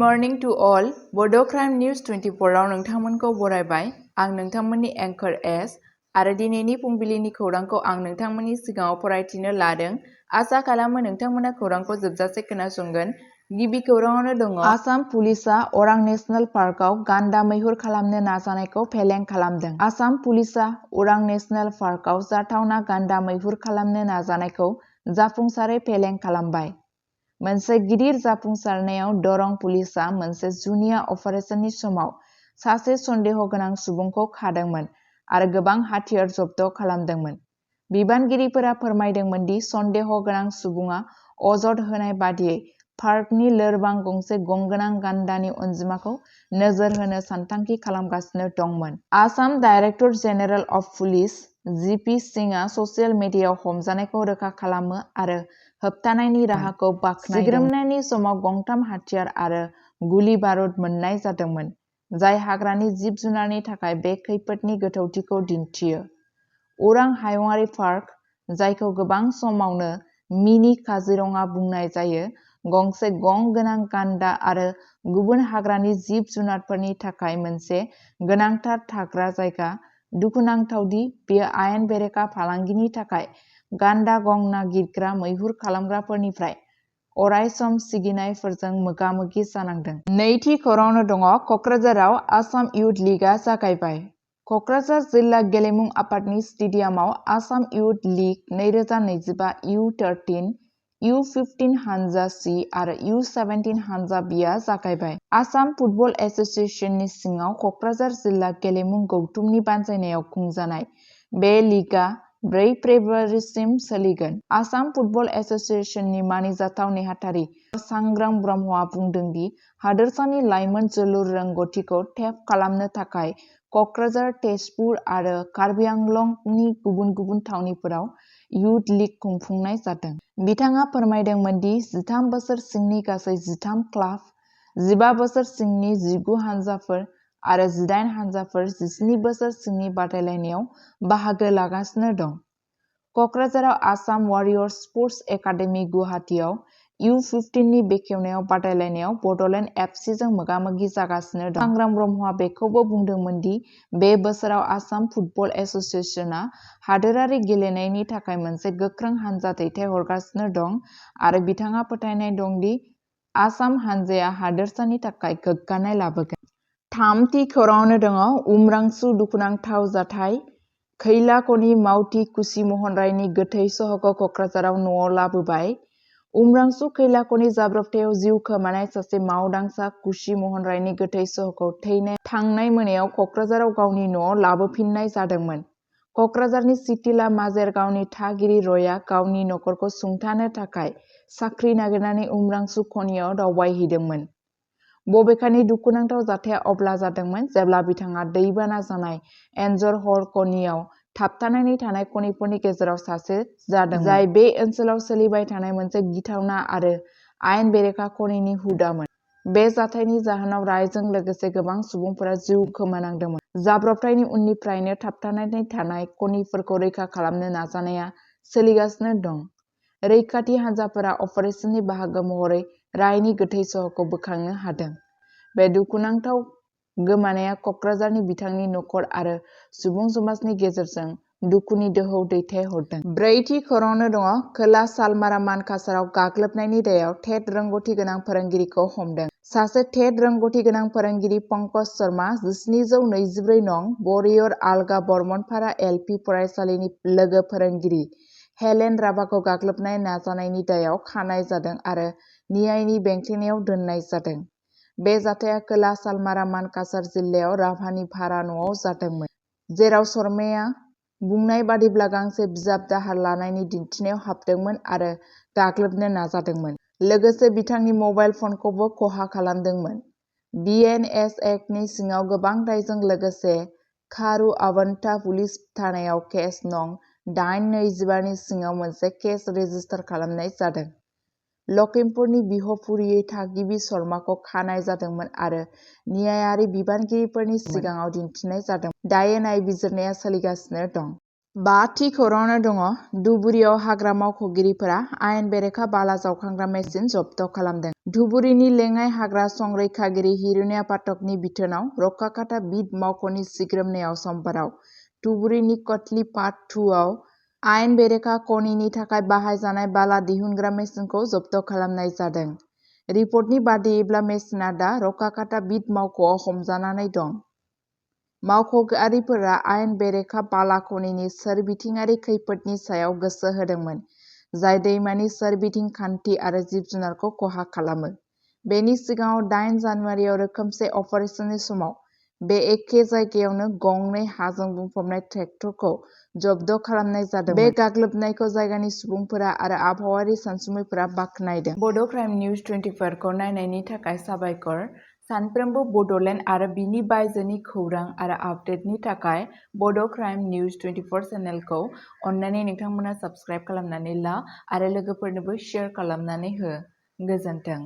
morning to all. Bodo News 24 आव नोंथांमोनखौ बरायबाय। आं नोंथांमोननि एंकर एस आरो दिनैनि फुंबिलिनि खौरांखौ आं नोंथांमोननि सिगाङाव फरायथिनो लादों। आसा खालामो नोंथांमोना खौरांखौ जोबजासे खोनासंगोन। गिबि खौराङावनो दङ आसाम पुलिसआ अरां नेशनेल पार्कआव गान्दा मैहुर खालामनो नाजानायखौ फेलें खालामदों। आसाम पुलिसआ अरां नेशनेल पार्कआव जाथावना गान्दा मैहुर खालामनो नाजानायखौ जाफुंसारै फेलें खालामबाय। मोनसे गिदिर जाफुंसारनायाव दरं पुलिसआ मोनसे जुनिया अपारेशननि समाव सासे सन्देह गोनां सुबुंखौ खादोंमोन आरो गोबां हाथियार जब्द खालामदोंमोन। बिबानगिरिफोरा फोरमायदोंमोन दि सन्देह गोनां सुबुङा अजद होनाय बादियै पार्कनि लोरबां गंसे गंगोनां गान्दानि अनजिमाखौ नोजोर होनो सानथांखि खालामगासिनो दंमोन। Assam director general of police G P सिंहआ ससियेल मिडियायाव हमजानायखौ रोखा खालामो आरो होबथानायनि राहाखौ बाख्नायदों। सिग्रोमनायनि समाव गंथाम हाथियार आरो गुलि बारुद मोननाय जादोंमोन, जाय हाग्रानि जिब जुनारनि थाखाय बे खैफोदनि गोथौथिखौ दिन्थियो। अरां हायुङारि पार्क, जायखौ गोबां समावनो मिनि काजिरङा बुंनाय जायो, गंसे गं गोनां गान्दा आरो गुबुन हाग्रानि जिब जुनारफोरनि थाखाय मोनसे गोनांथार थाग्रा जायगा। दुखुनांथाव दि बेयो आयेन बेरेखा फालांगिनि थाखाय गान्दा गं नागिरग्रा मैहुर खालामग्राफोरनिफ्राय अरायसम सिगिनायफोरजों मोगा-मोगि जानांदों। नैथि खौराङावनो दङ कक्राझाराव आसाम इयुथ लीगआ जागायबाय। कक्राझार जिल्ला गेलेमु आफादनि स्टेडियामाव Assam youth league 2025 U13, U15 हानजा C आरो U17 हानजा Bआ जागायबाय। आसाम फुटबल एसोसिएशननि सिङाव कक्राझार जिल्ला गेलेमु गौथुमनि बानजायनायाव खुंजानाय बे लीगआ 4 फेब्रुआरिसिम सोलिगोन। आसाम फुटबल एसोसिएशननि मानिजाथाव नेहाथारि सांग्रां ब्रह्मआ बुंदों दि हादोरसानि लाइमोन जोलुर रोंग'थिखौ टेप खालामनो थाखाय कक्राझार, तेजपुर आरो कार्बि आंलंनि गुबुन गुबुन थावनिफोराव इयुथ लीग खुंफुंनाय जादों। बिथाङा फोरमायदोंमोन दि 13 बोसोर सिंनि गासै 13 क्लाब, 15 बोसोर सिंनि 19 हानजाफोर आरो 18 हानजाफोर 17 बोसोर सिंनि बादायलायनायाव बाहागो लागासिनो दं। कक्राझाराव आसाम वारियर्स स्पर्ट्स एकाडेमी, गुवाहाटीआव U15नि बेखेवनायाव बादायलायनायाव बड'लेण्ड FC जों मोगा-मोगि जागासिनो दं। सांग्रां ब्रह्मआ बेखौबो बुंदोंमोन दि बे बोसोराव आसाम फुटबल एसोसिएशनआ हादोरारि गेलेनायनि थाखाय मोनसे गोख्रों हानजा दैथायहरगासिनो दं आरो बिथाङा फोथायनाय दं दि आसाम हानजाया हादोरसानि थाखाय गोग्गानाय लाबोगोन। थामथि खौराङावनो दङ उम्रांसु दुखुनांथाव जाथाय। खैला खनि मावथि कुशी महन रायनि गोथै सह'खौ कक्राझाराव न'आव लाबोबाय। उम्रांसु खैला खनि जाब्रबथायाव जिउ खोमानाय सासे मावदांसा कुशी महन रायनि गोथै सह'खौ थांनाय मोनायाव कक्राझाराव गावनि न'आव लाबोफिननाय जादोंमोन। कक्राझारनि सिथिला माजेरगावनि थागिरि रयआ गावनि नखरखौ सुंथानो थाखाय साख्रि नागिरनानै उम्रांसु खनियाव दावबायहैदोंमोन। बबेखानि दुखुनांथाव जाथाया अब्ला जादोंमोन जेब्ला बिथाङा दैबाना जानाय एन्जर हल खनियाव थाबथानानै थानाय खनिफोरनि गेजेराव सासे जादोंमोन, जाय बे ओनसोलाव सोलिबाय थानाय मोनसे गिथावना आरो आयेन बेरेखा खनिनि हुदामोन। बे जाथायनि जाहोनाव रायजों लोगोसे गोबां सुबुंफोरा जिउ खोमानांदोंमोन। जाब्रबथायनि उननिफ्रायनो थाबथानानै थानाय खनिफोरखौ रैखा खालामनो नाजानाया सोलिगासिनो दं। रैखाथि हानजाफोरा अपारेशननि बाहागो महरै रायनि गोथै सह'खौ बोखांनो हादों। बे दुखुनांथाव गोमानाया कक्राझारनि बिथांनि नखर आरो सुबुं समाजनि गेजेरजों दुखुनि दोहौ दैथायहरदों। ब्रैथि खौराङावनो दङ खोला सालमारा मानकासाराव गाग्लोबनायनि दायाव टेट रोंग'थि गोनां फोरोंगिरिखौ हमदों। सासे टेट रोंग'थि गोनां फोरोंगिरि पंकज शर्मा, 1724 नं बरियर आलगा बर्मनपारा LP फरायसालिनि लोगो फोरोंगिरि हेलेन राभाखौ गाग्लोबनाय नाजानायनि दायाव खानाय जादों आरो न्यायनि बेंखननायाव दोननाय जादों। बे जाथाया खोला सालमारा मानकासार जिल्लायाव राभानि भारा न'आव जादोंमोन, जेराव शर्माया बुंनाय बादिब्ला गांसे बिजाब दाहार लानायनि दिन्थिनायाव हाबदोंमोन आरो गाग्लोबनो नाजादोंमोन। लोगोसे बिथांनि मबाइल फनखौबो खहा खालामदोंमोन। BNS एक्टनि सिङाव गोबां दायजों लोगोसे खारू आवन्था पुलिस थानायाव केस नं 825 नि सिङाव मोनसे केस रेजिस्टार खालामनाय जादों। लखिमपुरनि बिहपुरियै थागिबि शर्माखौ खानाय जादोंमोन आरो न्यायारि बिबानगिरिफोरनि सिगाङाव दिन्थिनाय जादोंमोन। दायो नायबिजिरनाया सोलिगासिनो दं। बाथि खौरांनो दङ धुबुरीयाव हाग्रा मावख'गिरिफोरा आयेन बेरेखा बाला जावखांग्रा मेसिन जब्द खालामदों। धुबुरीनि लेङाइ हाग्रा संरैखागिरि हिरुनिया पाठकनि बिथोनाव रौखाखाथा बिद मावख'नि सिग्रोमनायाव समबाराव धुबुरीनि कटलिपाट 2आव आयेन बेरेखा खनिनि थाखाय बाहायजानाय बाला दिहुनग्रा मेसिनखौ जब्द खालामनाय जादों। रिपर्टनि बादियैब्ला मेसिना दा रौखाखाथा बिद मावख'आव हमजानानै दं। मावख'आरिफोरा आयेन बेरेखा बाला खनिनि सोरबिथिङारि खैफोदनि सायाव गोसो होदोंमोन, जाय दैमानि सोरबिथिं खान्थि आरो जिब-जुनारखौ खहा खालामो। बेनि सिगाङाव 8 जानुवारियाव रोखोमसे अपारेशननि समाव बे एखे जायगायावनो गंनै हाजों बुंफबनाय ट्रेक्टरखौ जब्द खालामनाय जादोंमोन। बे गाग्लोबनायखौ जायगानि सुबुंफोरा आरो आबहावायारि सानसुमैफोरा बाख्नायदों। बड' क्राइम निउज 24 खौ नायनायनि थाखाय साबायखर। सानफ्रोमबो बड'लेण्ड आरो बिनि बायजोनि खौरां आरो आपडेटनि थाखाय बड' क्राइम निउज 24 चेनेलखौ अन्नानै नोंथांमोना साबस्क्राइब खालामनानै ला आरो लोगोफोरनोबो शेयार खालामनानै हो। गोजोन्थों।